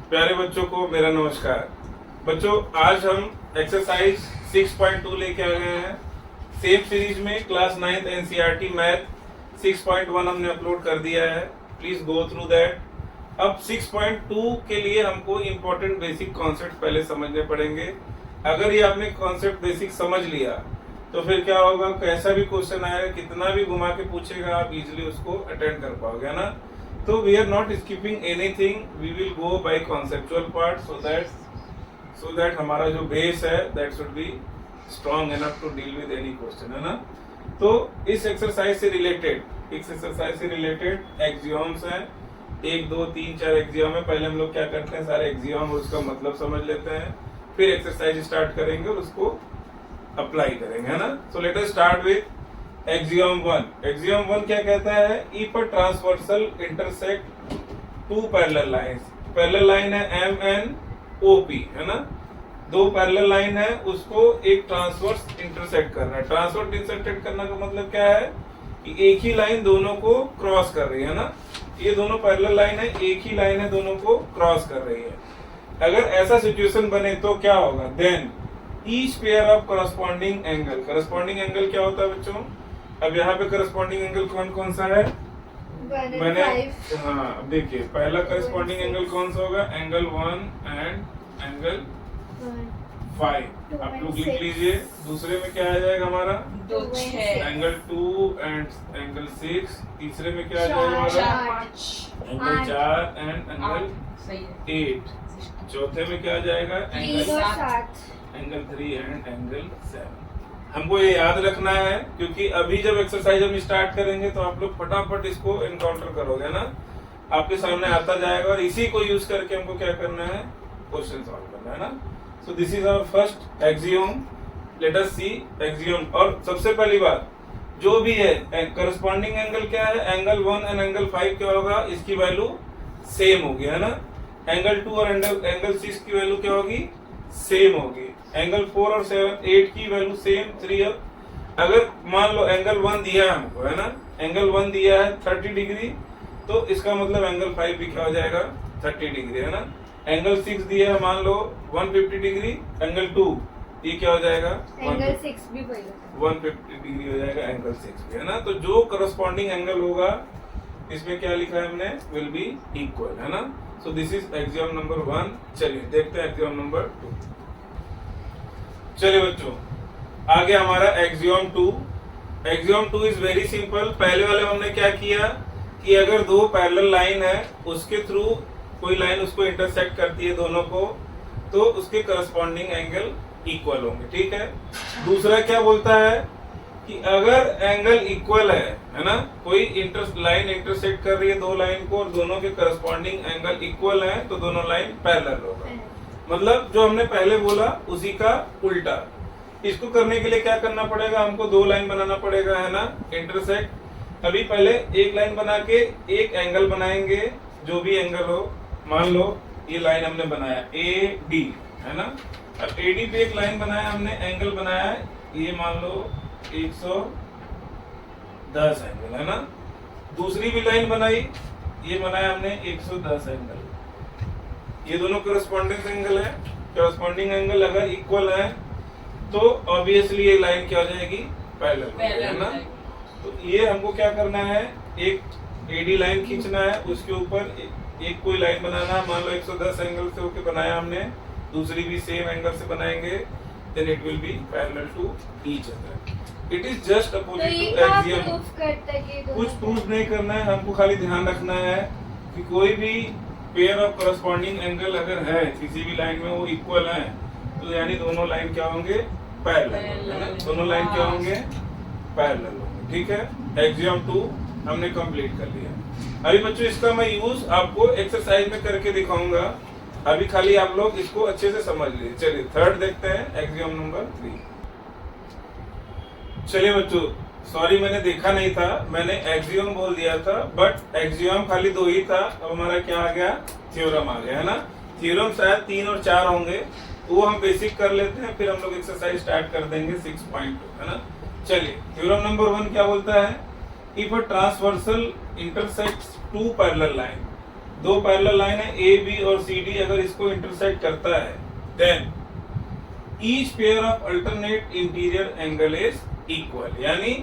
प्यारे बच्चों को मेरा नमस्कार। बच्चों, आज हम एक्सरसाइज 6.2 लेके आ गए हैं। सेम सीरीज में क्लास 9th एनसीईआरटी मैथ 6.1 हमने अपलोड कर दिया है। Please go through that. अब 6.2 के लिए हमको इम्पोर्टेंट बेसिक कॉन्सेप्ट पहले समझने पड़ेंगे। अगर ये आपने कॉन्सेप्ट बेसिक समझ लिया तो फिर क्या होगा, कैसा भी क्वेश्चन आएगा, कितना भी घुमा के पूछेगा, आप इजिली उसको अटेंड कर पाओगे, है ना। तो we are not skipping anything, we will go by conceptual part so that हमारा जो बेस है that should be strong enough to deal with any question, है ना। तो इस एक्सरसाइज से रिलेटेड एक्सियोम्स हैं, 1 2 3 4 एक्सियोम है। पहले हम लोग क्या करते हैं, सारे एक्सियोम और उसका मतलब समझ लेते हैं, फिर एक्सरसाइज स्टार्ट करेंगे और उसको अप्लाई करेंगे, है ना। So let us start with axiom 1। Axiom 1 क्या कहता है, if a transversal intersect two parallel lines. Parallel line है MNOP, है ना। दो पैरेलल लाइन है, उसको एक ट्रांसवर्स इंटरसेक्ट कर रहा है। ट्रांसवर्स इंटरसेक्ट करने का मतलब क्या है कि एक ही लाइन दोनों को क्रॉस कर रही है ना। ये दोनों पैरेलल लाइन है, एक ही लाइन है, दोनों को क्रॉस कर रही है। अगर ऐसा सिचुएशन बने तो क्या होगा, then each pair of corresponding angle. Corresponding angle क्या होता है बच्चों, अब यहाँ पे करस्पॉन्डिंग एंगल कौन कौन सा है, मैंने हाँ देखिए, पहला करस्पॉन्डिंग एंगल कौन सा होगा, एंगल 1 एंड एंगल 5। आप लोग लिख लीजिए। दूसरे में क्या आ जाएगा हमारा, एंगल 2 एंड एंगल 6। तीसरे में क्या आ जाएगा हमारा, एंगल 4 एंड एंगल 8। चौथे में क्या आ जाएगा, एंगल 3 एंड एंगल 7। हमको ये याद रखना है क्योंकि अभी जब एक्सरसाइज हम स्टार्ट करेंगे तो आप लोग फटाफट इसको एनकाउंटर करोगे ना, आपके सामने आता जाएगा और इसी को यूज करके हमको क्या करना है, क्वेश्चन सॉल्व करना है ना। So this is our first axiom. Let us see axiom. और सबसे पहली बात जो भी है, करस्पॉन्डिंग एंगल क्या है, एंगल 1 एंड एंगल 5 क्या होगा, इसकी वैल्यू सेम होगी, है ना। एंगल 2 और एंगल 6 की वैल्यू क्या होगी, सेम होगी। एंगल 4 और 7 8 की वैल्यू सेम। 3 अगर मान लो एंगल 1 दिया है हमको, है ना, एंगल 1 दिया है 30 डिग्री, तो इसका मतलब एंगल 5 भी क्या हो जाएगा, 30 डिग्री, है ना। एंगल 6 दिया है मान लो 150 डिग्री, एंगल 2 ये क्या हो जाएगा, एंगल 6 भी 150 डिग्री हो जाएगा, एंगल 6 भी, है ना। तो जो करस्पॉन्डिंग एंगल होगा इसमें क्या लिखा है हमने, विल बी इक्वल, है ना। So this is axiom number 1। चलिए देखते हैं एक्सियोम नंबर 2। चलिए बच्चों, आगे हमारा axiom 2। Axiom 2 is very simple. पहले वाले हमने क्या किया कि अगर दो पैरेलल लाइन है, उसके थ्रू कोई लाइन उसको इंटरसेक्ट करती है दोनों को, तो उसके करस्पॉन्डिंग एंगल इक्वल होंगे, ठीक है। दूसरा क्या बोलता है कि अगर एंगल इक्वल है ना, कोई लाइन इंटरसेक्ट कर रही है दो लाइन को और दोनों के करस्पॉन्डिंग एंगल इक्वल है, तो दोनों लाइन पैरेलल होगा। मतलब जो हमने पहले बोला उसी का उल्टा। इसको करने के लिए क्या करना पड़ेगा, हमको दो लाइन बनाना पड़ेगा, है ना, इंटरसेक्ट। अभी पहले एक लाइन बना के एक एंगल बनाएंगे, जो भी एंगल हो। मान लो ये लाइन हमने बनाया AD, है ना। अब AD पे एक लाइन बनाया हमने, एंगल बनाया, ये मान लो 110 एंगल, है ना। दूसरी भी लाइन बनाई, ये बनाया हमने 110 एंगल। ये दोनों करस्पॉन्डिंग एंगल है। करस्पॉन्डिंग एंगल अगर इक्वल है तो ऑब्वियसली ये लाइन क्या हो जाएगी, पैरेलल, है ना। तो ये हमको क्या करना है, एक AD लाइन खींचना है, उसके ऊपर एक कोई लाइन बनाना है। मान लो 110 एंगल से होके बनाया हमने, दूसरी भी सेम एंगल से बनाएंगे, then it will be parallel to each other. It is just opposite to axiom. कुछ प्रूफ नहीं करना है, हमको खाली ध्यान रखना है कि कोई भी पेयर ऑफ करस्पॉन्डिंग एंगल अगर है किसी भी लाइन में, वो इक्वल है, तो यानी दोनों लाइन क्या होंगे, पैरेलल। दोनों लाइन क्या होंगे, पैरेलल होंगे, ठीक है। एक्सियम 2 हमने कंप्लीट कर लिया। अभी बच्चों इसका मैं यूज आपको एक्सरसाइज में करके दिखाऊंगा, अभी खाली आप लोग इसको अच्छे से समझ लीजिए। चलिए थर्ड देखते हैं, एक्सियम नंबर 3। चलिए बच्चों, सॉरी मैंने देखा नहीं था, मैंने एक्सियम बोल दिया था, बट एक्सियम खाली 2 ही था। अब हमारा क्या आ गया, थ्योरम आ गया, है ना। थ्योरम शायद 3 और 4 होंगे, तो वो हम बेसिक कर लेते हैं, फिर हम लोग एक्सरसाइज स्टार्ट कर देंगे 6.2, है ना। चलिए थ्योरम नंबर 1 क्या बोलता है, if a transversal intersects two parallel line. दो पैरेलल लाइन है ए बी और सी डी, अगर इसको इंटरसेक्ट करता है then each pair of alternate interior angle is equal, यानी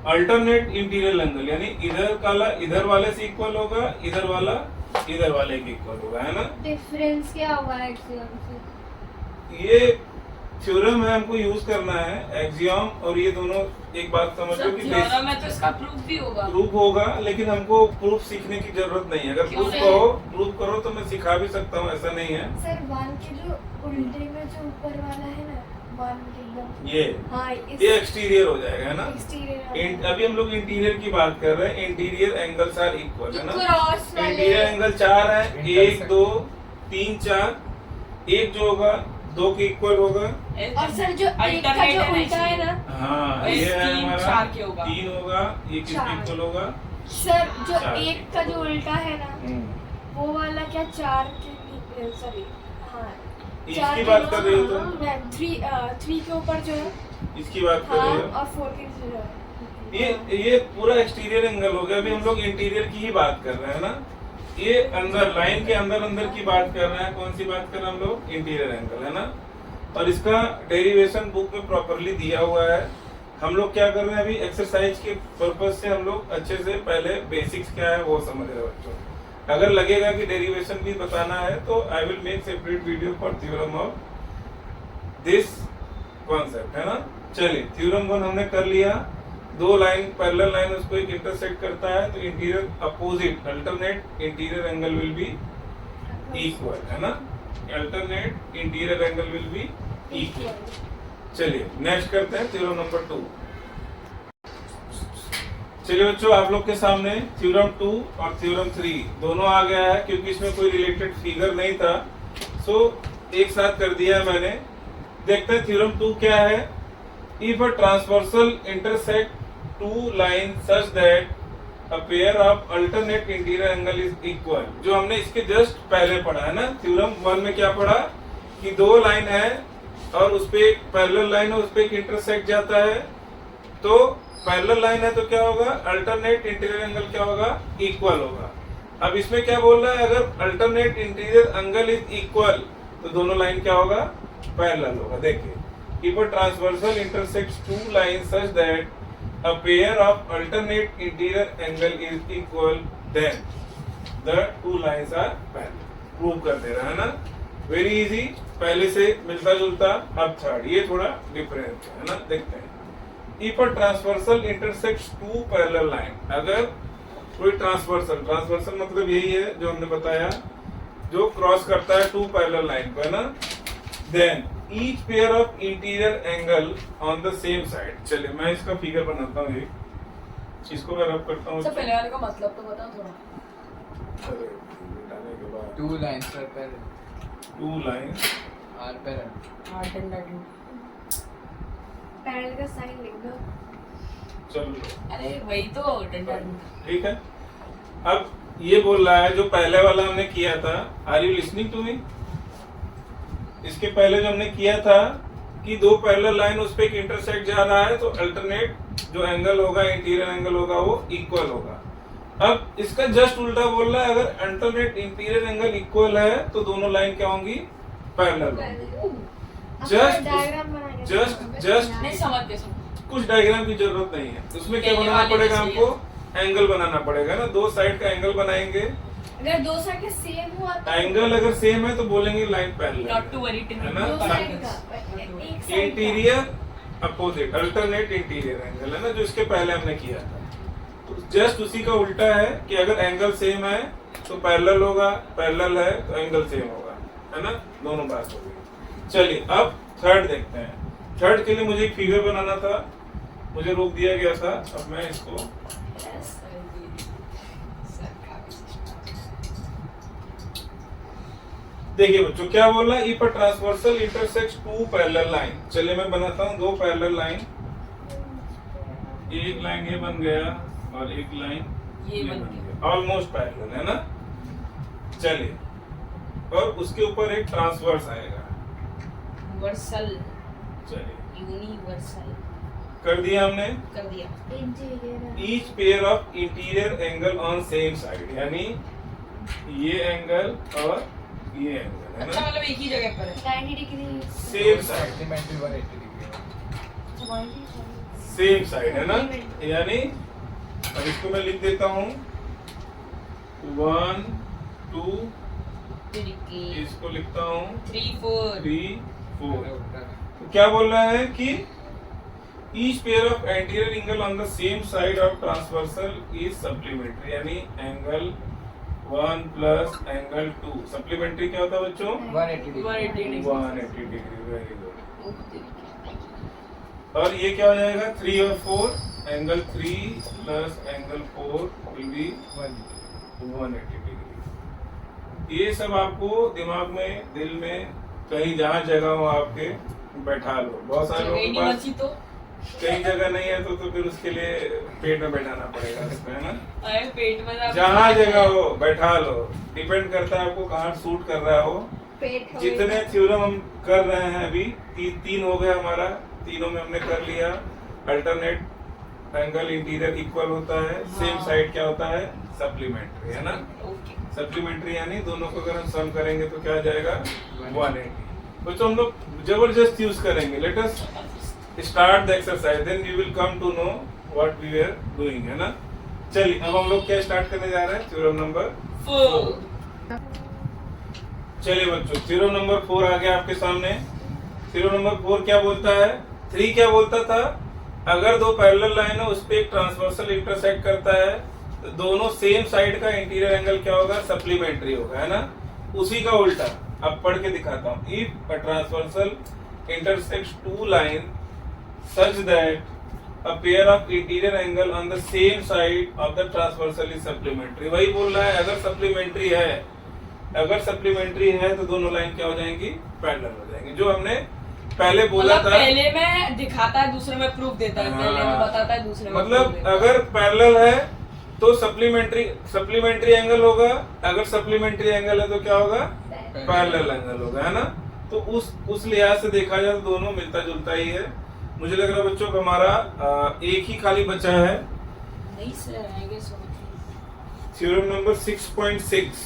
अल्टरनेट इंटीरियर एंगल यानी इधर वाला इधर वाले से इक्वल होगा, इधर वाला इधर वाले के इक्वल होगा, है ना। डिफरेंस क्या होगा एक्सियम से? ये थ्योरम है, हमको यूज करना है एक्सियम, और ये दोनों एक बात समझ लो कि थ्योरम है तो इसका प्रूफ भी होगा। प्रूफ होगा, लेकिन हमको प्रूफ सीखने की जरूरत नहीं है। अगर क्यों प्रूफ करो तो मैं सिखा भी सकता हूँ, ऐसा नहीं है। सर वन के जो उल्टे में जो ऊपर वाला है ना, वन के एकदम ये हाँ ये एक्सटीरियर हो जाएगा, है ना। एक्सटीरियर अभी हम लोग इंटीरियर की बात कर रहे हैं। इंटीरियर एंगल्स आर इक्वल, है ना। क्रॉस वाले इंटीरियर एंगल 4 है, 1 2 3 4, एक जो होगा 2 के इक्वल होगा। और सर जो एक का जो उल्टा है ना, हाँ ये है हमारा 4 के होगा। 3 होगा, ये किसके चार। इक्वल होगा? सर जो चार। एक का जो उल्टा है ना, वो वाला क्या 4 के, सॉरी हाँ इसकी बात कर रही हो तुम? 3 के ऊपर जो है, इसकी बात कर हाँ, रही हो? और 4 के जो है ये पूरा एक्सटीरियर एंगल हो गया। अभी हम लोग इंटीरियर की ही बात कर रहे हैं ना। ये अंदर लाइन के अंदर की बात कर रहे हैं। कौन सी बात कर रहे हैं हम लोग? इंटीरियर एंगल, है ना। और इसका डेरिवेशन बुक में प्रॉपरली दिया हुआ है। हम लोग क्या कर रहे हैं अभी एक्सरसाइज के पर्पज से, हम लोग अच्छे से पहले बेसिक्स क्या है वो समझ रहे हैं बच्चों। अगर लगेगा कि डेरिवेशन भी बताना है तो I will make separate video for theorem of this concept, है ना। चलिए थ्योरम 1 हमने कर लिया। दो लाइन पैरेलल लाइन उसको एक इंटरसेक्ट करता है तो interior opposite alternate interior angle will be equal, है ना। Alternate interior angle will be equal. चलिए नेक्स्ट करते हैं थ्योरम नंबर 2। चलिए बच्चों आप लोग के सामने थ्योरम 2 और थ्योरम 3 दोनों आ गया है, क्योंकि इसमें कोई रिलेटेड फिगर नहीं था सो एक साथ कर दिया है मैंने। देखते हैं थ्योरम 2 क्या है। If a transversal intersect two line such that a pair of alternate interior angle is equal, जो हमने इसके जस्ट पहले पढ़ा है ना। थ्योरम 1 में क्या पढ़ा कि दो लाइन है और उसपे एक पैरेलल लाइन है, उसपे एक इंटरसेक्ट जाता है, तो पैरेलल लाइन है तो क्या होगा? अल्टरनेट इंटीरियर एंगल क्या होगा? इक्वल होगा। अब इसमें क्या बोल रहा है? अगर alternate interior angle is equal तो दोनों लाइन क्या होगा? पैरेलल होगा। देखिए if a transversal intersects two line such that a pair of alternate interior angle is equal then the two lines are parallel. Prove कर दे रहा है ना, वेरी इजी, पहले से मिलता जुलता। अब थर्ड, ये थोड़ा डिफरेंट है ना, देखते हैं। If a transversal intersects two parallel line, अगर कोई ट्रांसवर्सल मतलब यही है जो हमने बताया, जो क्रॉस करता है टू पैरेलल लाइन को, है ना, then each pair of interior angle on the same side. चलिए मैं इसका फिगर बनाता हूँ, एक इसको मैं रब करता हूँ। सब पहले वाले का मतलब तो बताओ थोड़ा। अरे, मिटाने के बाद टू लाइंस पर parallel, two lines are parallel. हाँ डंडा पैरेलल का साइन लिख दो। चलो अरे वही तो डंडा। ठीक है। अब ये बोल रहा है जो पहले वाला हमने किया था, are you listening to me? इसके पहले जो हमने किया था कि दो पैरेलल लाइन उस पे एक इंटरसेक्ट जा रहा है तो अल्टरनेट जो एंगल होगा इंटीरियर एंगल होगा वो इक्वल होगा। अब इसका जस्ट उल्टा बोल रहा है, अगर अल्टरनेट इंटीरियर एंगल इक्वल है तो दोनों लाइन क्या होंगी? पैरेलल होंगी। जस्ट नहीं समझते कुछ डायग्राम की जरूरत नहीं है, उसमें क्या बनाना पड़ेगा हमको? एंगल बनाना पड़ेगा ना, दो साइड का एंगल बनाएंगे। अगर दो साइड के सेम हुआ तो एंगल अगर सेम है तो बोलेंगे line parallel, not to worry है ना। दो साइड का एक side interior opposite alternate interior angle है ना, जो इसके पहले हमने किया था। तो जस्ट उसी का उल्टा है कि अगर एंगल सेम है तो पैरेलल होगा, पैरेलल है तो एंगल सेम होगा, है ना। दोनों बात हो गई। चलिए अब थर्ड देखते हैं। थर्ड के लिए मुझे एक फिगर बनाना था, मुझे रोक दिया गया था। अब मैं इसको देखिए बच्चों क्या बोल रहा है, if a transversal intersects two parallel line. चलिए मैं बनाता हूँ दो पैरेलल लाइन, एक लाइन ये बन गया और एक लाइन ये बन गया, ऑलमोस्ट पैरेलल, है ना। चलिए और उसके ऊपर एक ट्रांसवर्स आएगा। वर्सल, चलिए यूनिवर्सल कर दिया हमने। कर दिया। Interior each pair of interior angle on same side, यानी ये एंगल और ये एंगल है अच्छा ना, मतलब एक ही जगह पर है। 90 degree same side, supplementary 180 degree same side है ना, यानी अब इसको मैं लिख देता हूँ 1 2, इसको लिखता हूँ 3 4 3 4। उल्टा है। तो क्या बोल रहा है कि each pair of anterior angle on the same side of transversal is supplementary, यानी एंगल 1 प्लस एंगल 2 सप्लीमेंट्री क्या होता है बच्चों? 180 डिग्री 180 डिग्री, वेरी गुड। और ये क्या हो जाएगा 3 और 4, angle 3 plus angle 4 will be 180 degree. ये सब आपको दिमाग में, दिल में, कहीं जहाँ जगह हो आपके बैठा लो। बहुत सारे लोगों के पास तो कई जगह नहीं है तो फिर उसके लिए पेट में बैठाना पड़ेगा इसमें, है ना। अरे पेट में ना जहाँ जगह हो बैठा लो, डिपेंड करता है आपको कहाँ सूट कर रहा हो। पेट हो जितने थ्योरम हम कर रहे हैं अभी, तीन हो गए हमारा, तीनों में हमने कर लिया। अल्टरनेट एंगल इंटीरियर इक्वल होता है, सेम साइड क्या होता है? सप्लीमेंट्री, है ना। ओके सप्लीमेंट्री यानी दोनों को अगर हम सम करेंगे तो क्या आ जाएगा 180। तो हम लोग जबरदस्त यूज करेंगे। Let us start the exercise, then we will come to know what we are doing, है ना। चलिए अब हम लोग क्या स्टार्ट करने जा रहे हैं? थ्योरम नंबर 4 चलिए बच्चों, थ्योरम नंबर 4 आ गया आपके सामने। थ्योरम नंबर 4 क्या बोलता है? 3 क्या बोलता था? अगर दो पैरेलल लाइन है उस पे एक ट्रांसवर्सल इंटरसेक्ट करता है तो दोनों सेम साइड का इंटीरियर एंगल क्या होगा? सप्लीमेंट्री होगा, है ना। उसी का उल्टा अब पढ़ के दिखाता हूँ। If a transversal intersects two line such that a pair of interior angle on the same side of the transversal is supplementary। वही बोल रहा है, अगर सप्लीमेंट्री है तो दोनों लाइन क्या हो जाएंगी? पैरेलल हो जाएंगी। जो हमने पहले बोला मतलब था, पहले में दिखाता है, दूसरे में प्रूफ देता है। पहले में बताता है, दूसरे में मतलब proof देता है। अगर पैरेलल है तो सप्लीमेंट्री एंगल होगा, अगर सप्लीमेंट्री एंगल है तो क्या होगा? पैरेलल एंगल होगा, है ना। तो उस लिहाज से देखा जाए तो दोनों मिलता जुलता ही है। मुझे लग रहा है बच्चों को हमारा एक ही खाली बचा है, नहीं सर आएंगे थ्योरम नंबर 6.6,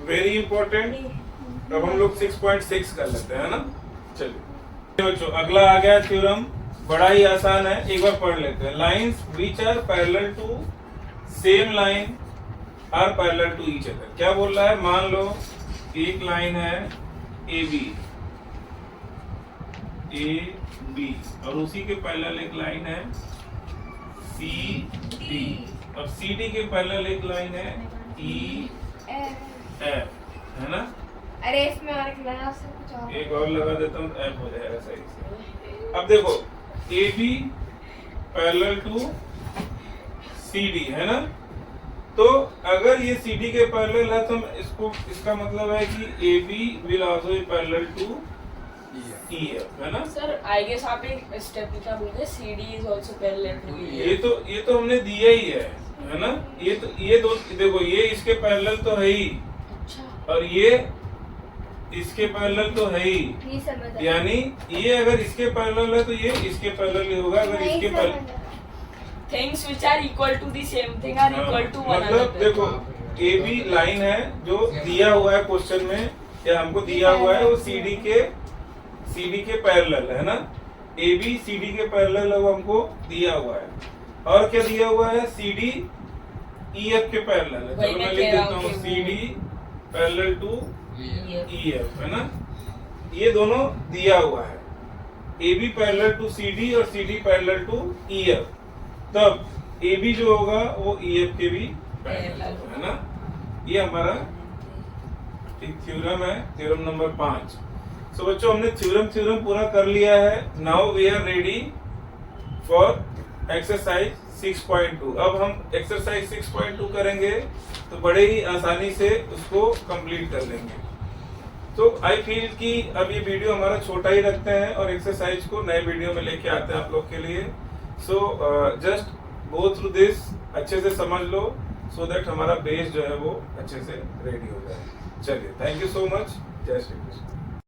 वेरी इंपॉर्टेंट। अब हम लोग 6.6 कर लेते हैं, ना। चलिए बच्चों, अगला आ गया थ्योरम, बड़ा ही आसान है, एक बार पढ़ लेते हैं। Lines which are parallel to same line are parallel to each other. क्या बोल रहा है? मान लो एक लाइन है ए बी और उसी के पैरेलल एक लाइन है CD, और CD के पैरेलल एक लाइन है EF, है ना। अरे इसमें और एक नया से कुछ और एक और लगा देता हूँ, F हो जाएगा सही से। अब देखो AB पैरेलल टू CD, है ना। तो अगर ये CD के पैरेलल है तो इसका मतलब है कि AB will also be parallel to EF, है ना। सर आई गेस आप एक स्टेप क्या बोलोगे? CD is also parallel to EF। ये तो हमने दिया ही है ना। ये दो देखो, ये इसके पैरेलल तो है ही, अच्छा और ये इसके पैरेलल तो है ही, नहीं समझ आया। यानी ये अगर इसके पैरेलल है तो ये इसके पैरेलल ही होगा। अगर नहीं इसके समझ पैरेलल, आया। Things which are equal to the same thing are equal to one मतलब अनदर। देखो AB लाइन है जो दिया हुआ है क्वेश्चन में, या हमको दिया हुआ है वो CD के पैरेलल है ना। AB CD के पैरेलल है, वो हमको दिया हुआ है। और क्या दिया हुआ है? CD EF के पैरेलल है। वही चलो मैं मैं कह लिख रहा देता हूँ हूँ कि CD parallel to EF। EF, है ना। ये दोनों दिया हुआ है, AB पैरेलल टू CD और CD पैरेलल टू EF। तब AB जो होगा वो EF के भी पैरेलल है ना। ये हमारा एक थ्योरम है, थ्योरम नंबर 5। सो बच्चों, हमने थ्योरम पूरा कर लिया है। Now we are ready for exercise 6.2। अब हम एक्सरसाइज 6.2 करेंगे तो बड़े ही आसानी से उसको कंप्लीट कर लेंगे। तो आई फील कि अब ये वीडियो हमारा छोटा ही रखते हैं और एक्सरसाइज को नए वीडियो में लेके आते हैं आप लोग के लिए। So just go through this, अच्छे से समझ लो, सो दैट हमारा बेस जो है वो अच्छे से रेडी हो जाए। चलिए, थैंक यू सो मच। जय श्री कृष्ण।